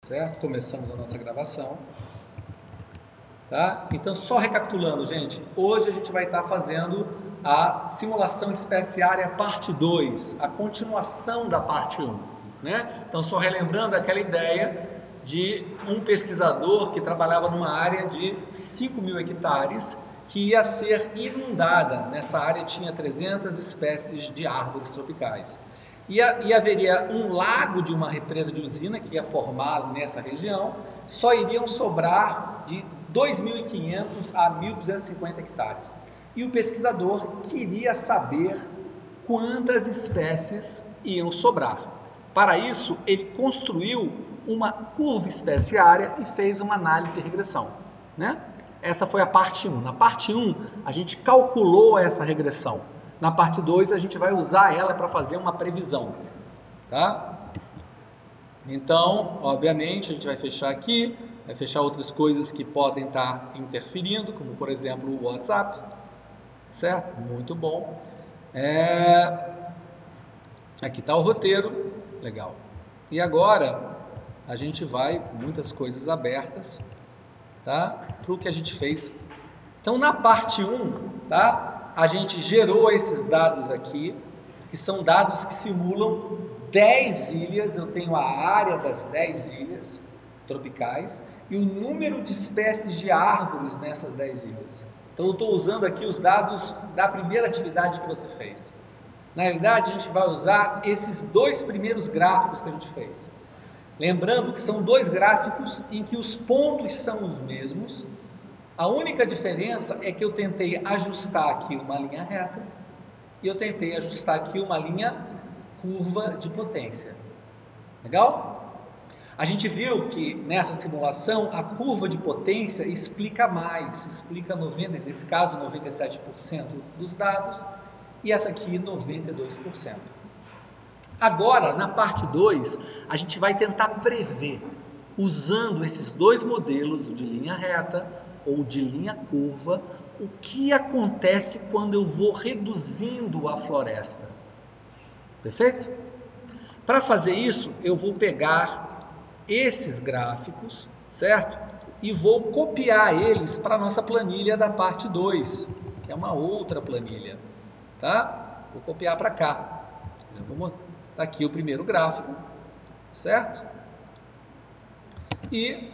Certo? Começamos a nossa gravação. Tá? Então, só recapitulando, gente, hoje a gente vai estar fazendo a simulação espécie área parte 2, a continuação da parte 1. Né? Então, só relembrando aquela ideia de um pesquisador que trabalhava numa área de 5.000 hectares que ia ser inundada. Nessa área tinha 300 espécies de árvores tropicais. E haveria um lago de uma represa de usina que ia formar nessa região, só iriam sobrar de 2.500 a 1.250 hectares. E o pesquisador queria saber quantas espécies iam sobrar. Para isso, ele construiu uma curva espécie-área e fez uma análise de regressão. Né? Essa foi a parte 1. Na parte 1, a gente calculou essa regressão. Na parte 2, a gente vai usar ela para fazer uma previsão. Tá? Então, obviamente, a gente vai fechar aqui, vai fechar outras coisas que podem estar interferindo, como, por exemplo, o WhatsApp. Certo? Muito bom. Aqui está o roteiro. Legal. E agora, a gente vai com muitas coisas abertas, tá? Para o que a gente fez. Então, na parte 1, tá? A gente gerou esses dados aqui, que são dados que simulam 10 ilhas. Eu tenho a área das 10 ilhas tropicais e o número de espécies de árvores nessas 10 ilhas. Então, eu estou usando aqui os dados da primeira atividade que você fez. Na realidade, a gente vai usar esses dois primeiros gráficos que a gente fez. Lembrando que são dois gráficos em que os pontos são os mesmos. A única diferença é que eu tentei ajustar aqui uma linha reta e eu tentei ajustar aqui uma linha curva de potência. Legal? A gente viu que nessa simulação a curva de potência explica mais, explica nesse caso 97% dos dados e essa aqui 92%. Agora, na parte 2, a gente vai tentar prever, usando esses dois modelos de linha reta ou de linha curva, o que acontece quando eu vou reduzindo a floresta. Perfeito? Para fazer isso, eu vou pegar esses gráficos, certo? E vou copiar eles para a nossa planilha da parte 2, que é uma outra planilha, tá? Vou copiar para cá. Eu vou botar aqui o primeiro gráfico, certo? E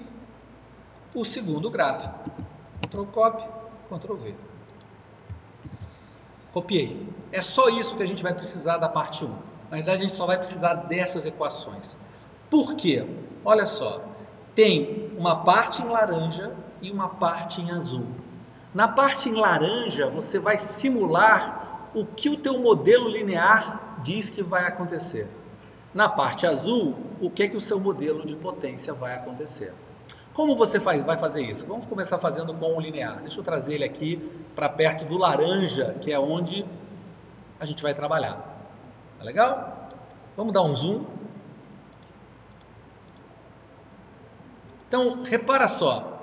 o segundo gráfico. Ctrl Copy, Ctrl V. Copiei. É só isso que a gente vai precisar da parte 1. Na verdade, a gente só vai precisar dessas equações. Por quê? Olha só. Tem uma parte em laranja e uma parte em azul. Na parte em laranja, você vai simular o que o teu modelo linear diz que vai acontecer. Na parte azul, o que o seu modelo de potência vai acontecer. Como você vai fazer isso? Vamos começar fazendo com o linear. Deixa eu trazer ele aqui para perto do laranja, que é onde a gente vai trabalhar. Tá legal? Vamos dar um zoom. Então, repara só.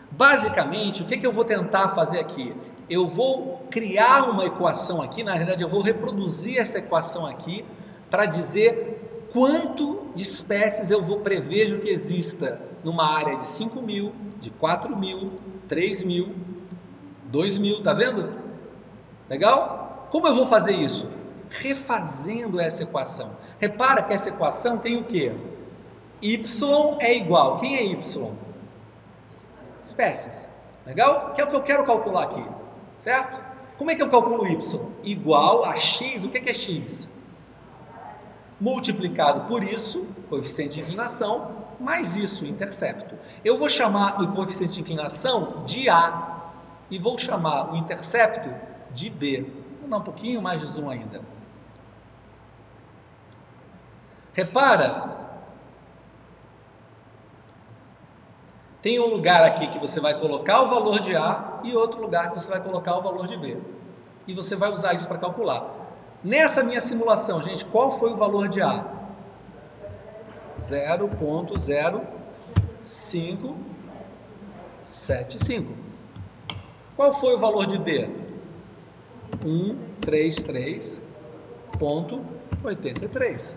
Basicamente, o que eu vou tentar fazer aqui? Eu vou criar uma equação aqui, na realidade eu vou reproduzir essa equação aqui para dizer quanto de espécies eu prevejo que exista numa área de 5.000, de 4.000, 3.000, 2.000, tá vendo? Legal? Como eu vou fazer isso? Refazendo essa equação. Repara que essa equação tem o quê? Y é igual. Quem é Y? Espécies. Legal? Que é o que eu quero calcular aqui. Certo? Como é que eu calculo Y? Igual a X. O que é X? Multiplicado por isso, coeficiente de inclinação, mais isso, o intercepto. Eu vou chamar o coeficiente de inclinação de A e vou chamar o intercepto de B. Vou dar um pouquinho mais de zoom ainda. Repara, tem um lugar aqui que você vai colocar o valor de A e outro lugar que você vai colocar o valor de B. E você vai usar isso para calcular. Nessa minha simulação, gente, qual foi o valor de A? 0,0575. Qual foi o valor de B? 133,83.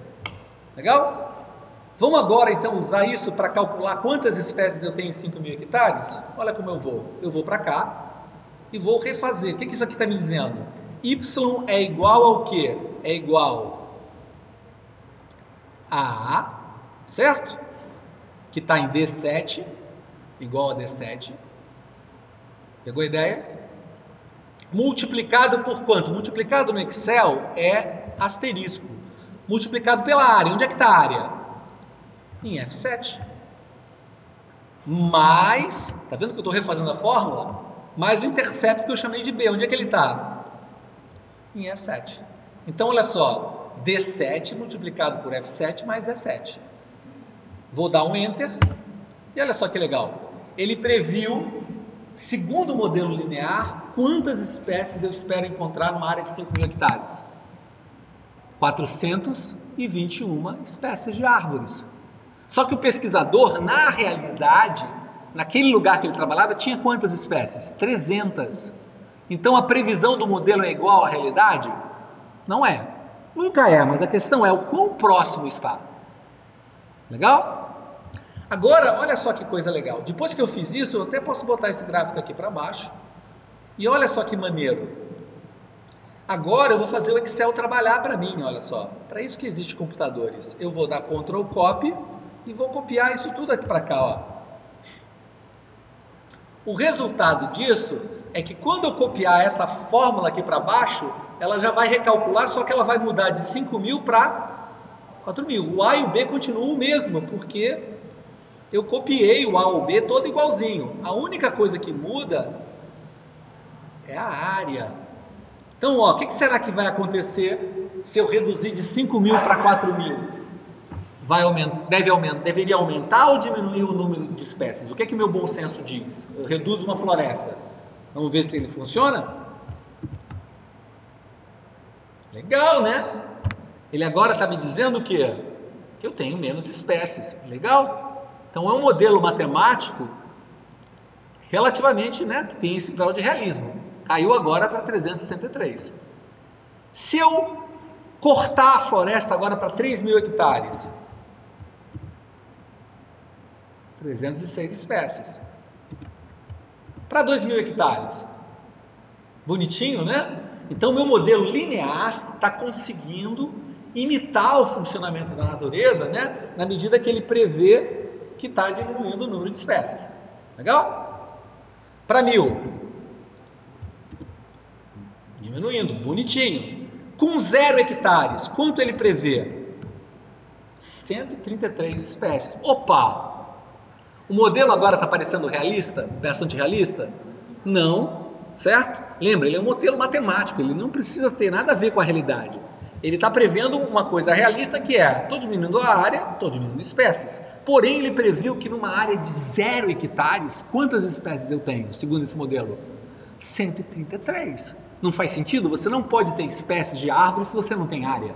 Legal? Vamos agora, então, usar isso para calcular quantas espécies eu tenho em 5.000 hectares? Olha como eu vou. Eu vou para cá e vou refazer. O que isso aqui está me dizendo? Y é igual ao quê? É igual a A, certo? Que está em D7, igual a D7. Pegou a ideia? Multiplicado por quanto? Multiplicado no Excel é asterisco. Multiplicado pela área. Onde é que está a área? Em F7. Mais, tá vendo que eu estou refazendo a fórmula? Mais o intercepto que eu chamei de B. Onde é que ele está? Em E7. Então, olha só. D7 multiplicado por F7 mais E7. Vou dar um Enter. E olha só que legal. Ele previu, segundo o modelo linear, quantas espécies eu espero encontrar numa área de 5.000 hectares. 421 espécies de árvores. Só que o pesquisador, na realidade, naquele lugar que ele trabalhava, tinha quantas espécies? 300. Então a previsão do modelo é igual à realidade? Não é. Nunca é, mas a questão é o quão próximo está. Legal? Agora, olha só que coisa legal. Depois que eu fiz isso, eu até posso botar esse gráfico aqui para baixo. E olha só que maneiro. Agora eu vou fazer o Excel trabalhar para mim, olha só. Para isso que existem computadores. Eu vou dar Ctrl Copy e vou copiar isso tudo aqui para cá, ó. O resultado disso é que quando eu copiar essa fórmula aqui para baixo, ela já vai recalcular, só que ela vai mudar de 5.000 para 4.000. O A e o B continuam o mesmo, porque eu copiei o A ou o B todo igualzinho. A única coisa que muda é a área. Então, ó, o que será que vai acontecer se eu reduzir de 5.000 para 4.000? Deveria aumentar ou diminuir o número de espécies? O que meu bom senso diz? Eu reduzo uma floresta. Vamos ver se ele funciona? Legal, né? Ele agora está me dizendo o quê? Que eu tenho menos espécies. Legal? Então é um modelo matemático relativamente, né, que tem esse grau de realismo. Caiu agora para 363. Se eu cortar a floresta agora para 3.000 hectares, 306 espécies. Para 2.000 hectares. Bonitinho, né? Então, meu modelo linear está conseguindo imitar o funcionamento da natureza, né? Na medida que ele prevê que está diminuindo o número de espécies. Legal? Para 1.000. Diminuindo, bonitinho. Com 0 hectares, quanto ele prevê? 133 espécies. Opa! O modelo agora está parecendo realista? Bastante realista? Não, certo? Lembra, ele é um modelo matemático, ele não precisa ter nada a ver com a realidade. Ele está prevendo uma coisa realista que é, estou diminuindo a área, estou diminuindo espécies. Porém, ele previu que numa área de 0 hectares, quantas espécies eu tenho, segundo esse modelo? 133. Não faz sentido? Você não pode ter espécies de árvores se você não tem área.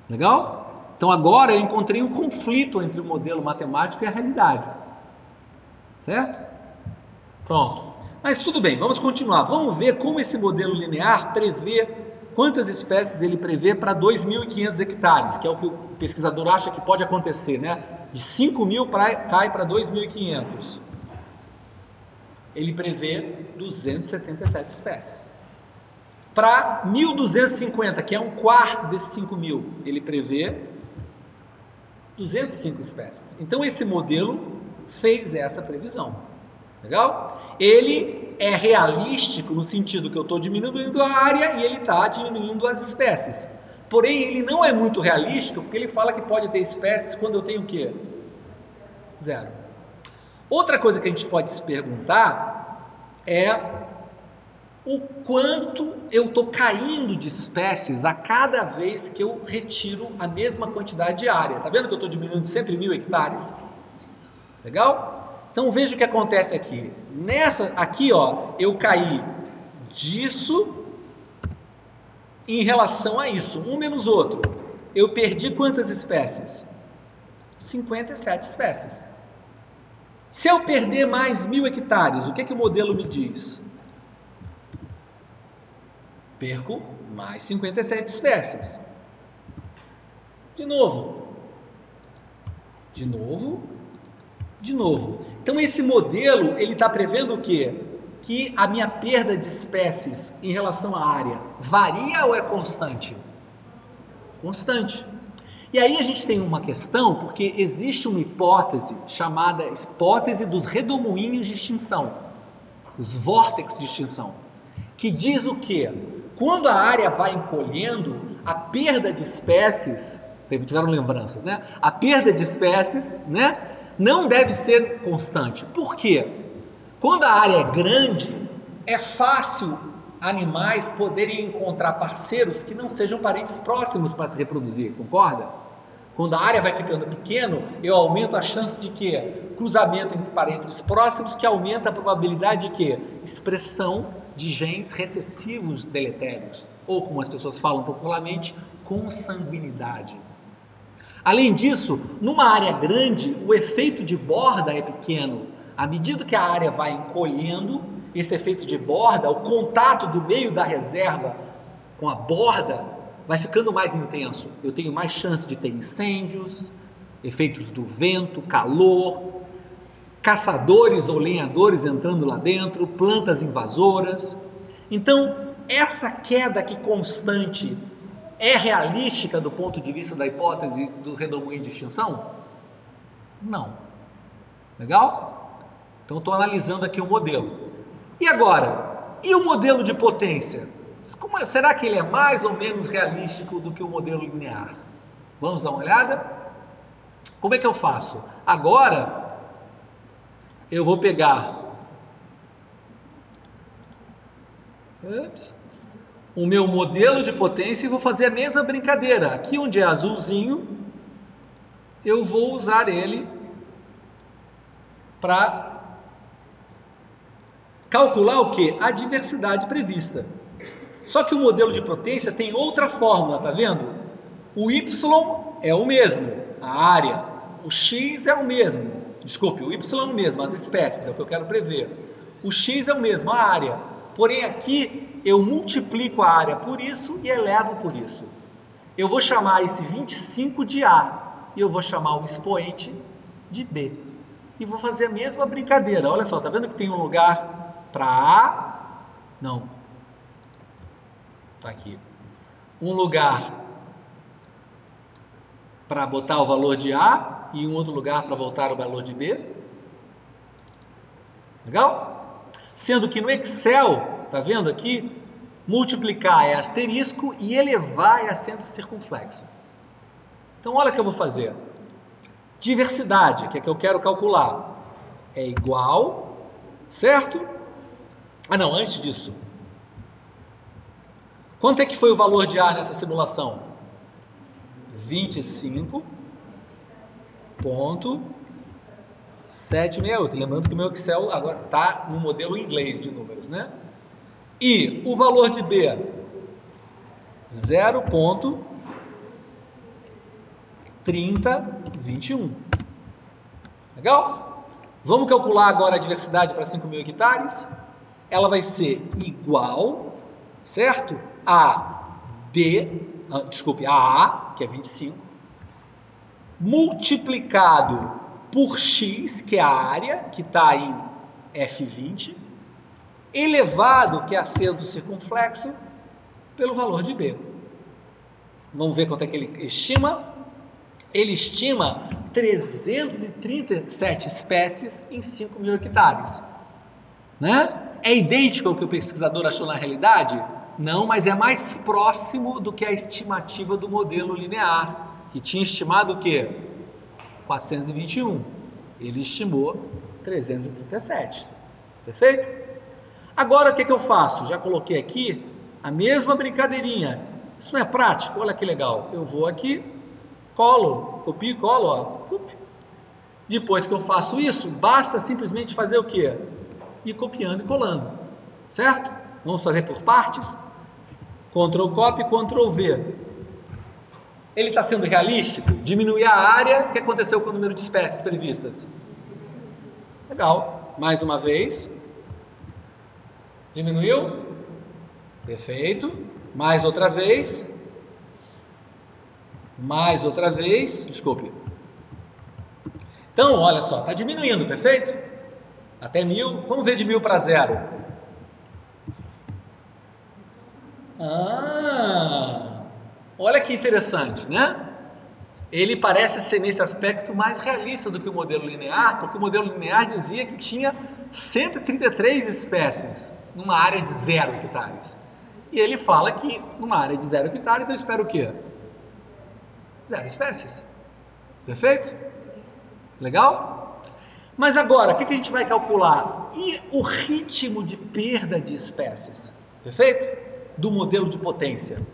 Legal? Então agora eu encontrei um conflito entre o modelo matemático e a realidade. Certo? Pronto. Mas tudo bem, vamos continuar. Vamos ver como esse modelo linear prevê, quantas espécies ele prevê para 2.500 hectares, que é o que o pesquisador acha que pode acontecer, né? De 5.000 cai para 2.500. Ele prevê 277 espécies. Para 1.250, que é um quarto desses 5.000, ele prevê 205 espécies. Então, esse modelo fez essa previsão. Legal? Ele é realístico no sentido que eu estou diminuindo a área e ele está diminuindo as espécies. Porém, ele não é muito realístico porque ele fala que pode ter espécies quando eu tenho o quê? 0. Outra coisa que a gente pode se perguntar é o quanto eu estou caindo de espécies a cada vez que eu retiro a mesma quantidade de área. Está vendo que eu estou diminuindo sempre 1.000 hectares? Legal? Então veja o que acontece aqui. Aqui, ó, eu caí disso em relação a isso, um menos outro. Eu perdi quantas espécies? 57 espécies. Se eu perder mais 1.000 hectares, o que o modelo me diz? Perco mais 57 espécies. De novo, De novo. Então esse modelo, ele está prevendo o quê? Que a minha perda de espécies em relação à área varia ou é constante? Constante. E aí a gente tem uma questão, porque existe uma hipótese chamada hipótese dos redemoinhos de extinção, os vórtices de extinção, que diz o quê? Quando a área vai encolhendo, a perda de espécies, tiveram lembranças, né? A perda de espécies, né, não deve ser constante. Por quê? Quando a área é grande, é fácil animais poderem encontrar parceiros que não sejam parentes próximos para se reproduzir, concorda? Quando a área vai ficando pequena, eu aumento a chance de quê? Cruzamento entre parentes próximos, que aumenta a probabilidade de quê? Expressão de genes recessivos deletérios, ou como as pessoas falam popularmente, consanguinidade. Além disso, numa área grande, o efeito de borda é pequeno. À medida que a área vai encolhendo, esse efeito de borda, o contato do meio da reserva com a borda, vai ficando mais intenso. Eu tenho mais chance de ter incêndios, efeitos do vento, calor, caçadores ou lenhadores entrando lá dentro, plantas invasoras. Então, essa queda aqui constante é realística do ponto de vista da hipótese do redemoinho de extinção? Não. Legal? Então, estou analisando aqui o modelo. E agora? E o modelo de potência? Será que ele é mais ou menos realístico do que o modelo linear? Vamos dar uma olhada? Como é que eu faço? Agora, eu vou pegar o meu modelo de potência e vou fazer a mesma brincadeira. Aqui onde é azulzinho, eu vou usar ele para calcular o quê? A diversidade prevista. Só que o modelo de potência tem outra fórmula, tá vendo? O Y é o mesmo, a área. O X é o mesmo. Desculpe, o Y é o mesmo, as espécies, é o que eu quero prever. O X é o mesmo, a área. Porém, aqui eu multiplico a área por isso e elevo por isso. Eu vou chamar esse 25 de A e eu vou chamar o expoente de B. E vou fazer a mesma brincadeira. Olha só, tá vendo que tem um lugar para A? Não. Tá aqui. Um lugar para botar o valor de A e um outro lugar para voltar o valor de B. Legal? Sendo que no Excel, tá vendo aqui? Multiplicar é asterisco e elevar é acento circunflexo. Então, olha o que eu vou fazer. Diversidade, que é que eu quero calcular, é igual, certo? Ah, não, antes disso. Quanto é que foi o valor de A nessa simulação? 25,768. Lembrando que o meu Excel agora está no modelo inglês de números, né? E o valor de B? 0,3021. Legal? Vamos calcular agora a diversidade para 5.000 hectares? Ela vai ser igual, certo? A A, que é 25, multiplicado por X, que é a área, que está em F20, elevado, que é acento circunflexo, pelo valor de B. Vamos ver quanto é que ele estima? Ele estima 337 espécies em 5.000 hectares. Né? É idêntico ao que o pesquisador achou na realidade? Não, mas é mais próximo do que a estimativa do modelo linear, que tinha estimado o quê? 421. Ele estimou 337. Perfeito? Agora o que eu faço? Já coloquei aqui a mesma brincadeirinha. Isso não é prático? Olha que legal. Eu vou aqui, colo, copio e colo, ó. Depois que eu faço isso, basta simplesmente fazer o quê? Ir copiando e colando. Certo? Vamos fazer por partes? Ctrl Copy, Ctrl V. Ele está sendo realístico? Diminuir a área, o que aconteceu com o número de espécies previstas? Legal. Mais uma vez. Diminuiu? Perfeito. Mais outra vez. Mais outra vez. Desculpe. Então, olha só, está diminuindo, perfeito? Até 1000, vamos ver de 1000 para 0. Olha que interessante, né? Ele parece ser, nesse aspecto, mais realista do que o modelo linear, porque o modelo linear dizia que tinha 133 espécies numa área de 0 hectares. E ele fala que numa área de 0 hectares eu espero o quê? 0 espécies. Perfeito? Legal? Mas agora, o que a gente vai calcular? E o ritmo de perda de espécies? Perfeito? Do modelo de potência.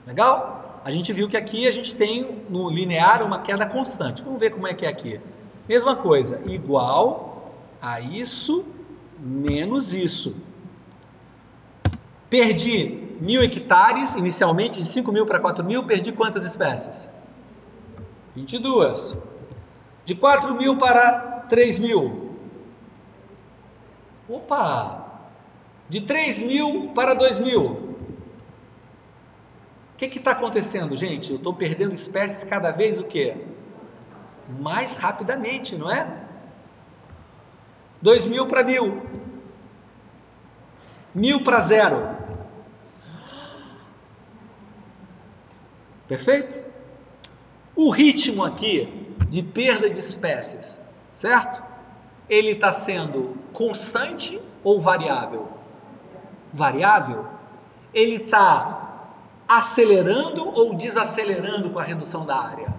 Legal? A gente viu que aqui a gente tem no linear uma queda constante. Vamos ver como é que é aqui. Mesma coisa, igual a isso menos isso. Perdi 1000 hectares, inicialmente de 5.000 para 4.000, perdi quantas espécies? 22. De 4.000 para 3.000. Opa! De 3.000 para 2.000. O que está acontecendo, gente? Eu estou perdendo espécies cada vez o quê? Mais rapidamente, não é? 2.000 para 1.000. 1.000 para 0. Perfeito? O ritmo aqui de perda de espécies, certo? Ele está sendo constante ou variável? Variável. Ele está acelerando ou desacelerando com a redução da área?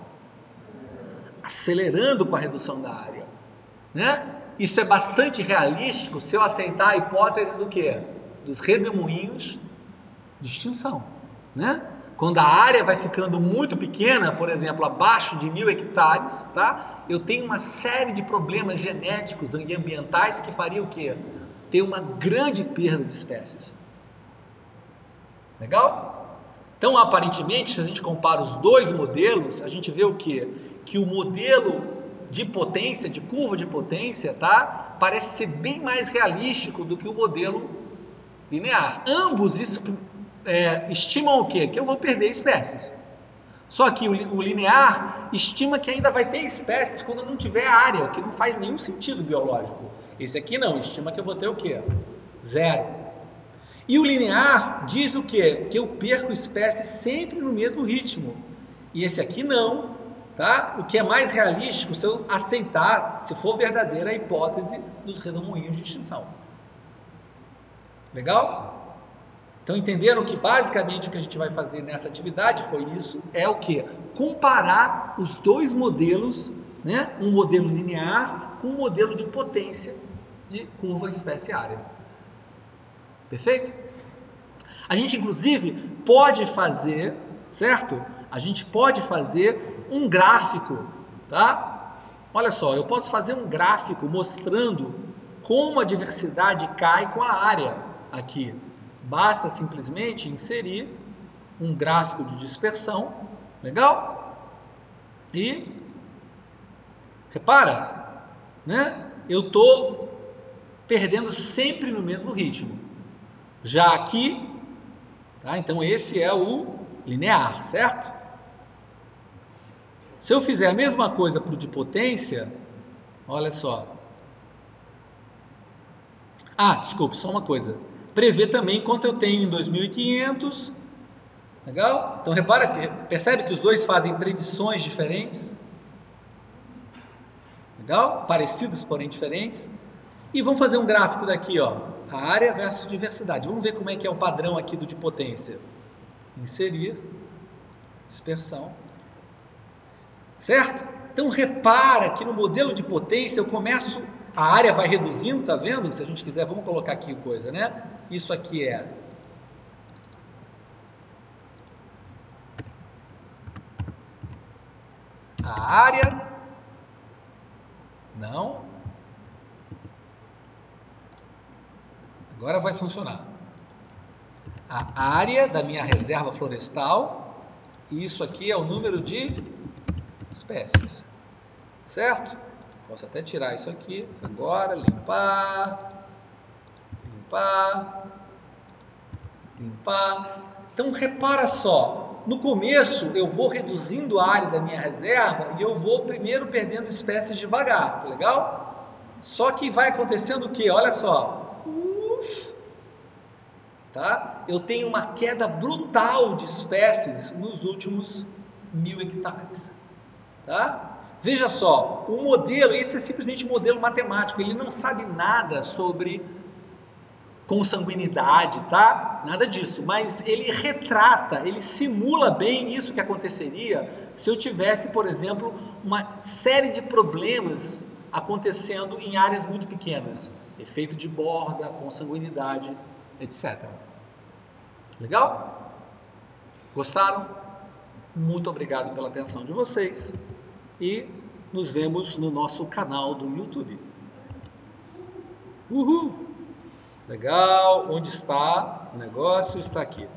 Acelerando com a redução da área, né? Isso é bastante realístico se eu aceitar a hipótese do quê? Dos redemoinhos de extinção, né? Quando a área vai ficando muito pequena, por exemplo, abaixo de 1.000 hectares, tá? Eu tenho uma série de problemas genéticos e ambientais que faria o quê? Ter uma grande perda de espécies. Legal? Então, aparentemente, se a gente compara os dois modelos, a gente vê o quê? Que o modelo de potência, de curva de potência, tá? Parece ser bem mais realístico do que o modelo linear. Ambos estimam o quê? Que eu vou perder espécies. Só que o linear estima que ainda vai ter espécies quando não tiver área, o que não faz nenhum sentido biológico. Esse aqui não, estima que eu vou ter o quê? 0. E o linear diz o quê? Que eu perco espécies sempre no mesmo ritmo. E esse aqui não, tá? O que é mais realístico se eu aceitar, se for verdadeira, a hipótese dos redemoinhos de extinção. Legal? Então entenderam que basicamente o que a gente vai fazer nessa atividade foi isso, é o quê? Comparar os dois modelos, né? Um modelo linear com um modelo de potência de curva espécie-área. Perfeito? A gente, inclusive, pode fazer, certo? A gente pode fazer um gráfico, tá? Olha só, eu posso fazer um gráfico mostrando como a diversidade cai com a área aqui. Basta simplesmente inserir um gráfico de dispersão, legal? E, repara, né? Eu estou perdendo sempre no mesmo ritmo. Já aqui, tá? Então esse é o linear, certo? Se eu fizer a mesma coisa para o de potência, olha só. Desculpe, só uma coisa. Prever também quanto eu tenho em 2.500. Legal? Então repara, percebe que os dois fazem predições diferentes. Legal? Parecidos, porém diferentes. E vamos fazer um gráfico daqui, ó. A área versus diversidade. Vamos ver como é que é o padrão aqui do de potência. Inserir, dispersão. Certo? Então repara que no modelo de potência eu começo, a área vai reduzindo, tá vendo? Se a gente quiser, vamos colocar aqui coisa, né? Isso aqui é a área. Não. Agora vai funcionar. A área da minha reserva florestal, e isso aqui é o número de espécies, certo? Posso até tirar isso aqui, agora, limpar, limpar, limpar. Então repara só, no começo eu vou reduzindo a área da minha reserva e eu vou primeiro perdendo espécies devagar, legal? Só que vai acontecendo o quê? Olha só. Tá? Eu tenho uma queda brutal de espécies nos últimos 1000 hectares. Tá? Veja só, o modelo, esse é simplesmente um modelo matemático, ele não sabe nada sobre consanguinidade, tá? Nada disso, mas ele retrata, ele simula bem isso que aconteceria se eu tivesse, por exemplo, uma série de problemas acontecendo em áreas muito pequenas. Efeito de borda, consanguinidade, etc. Legal? Gostaram? Muito obrigado pela atenção de vocês e nos vemos no nosso canal do YouTube. Uhul! Legal, onde está o negócio? Está aqui.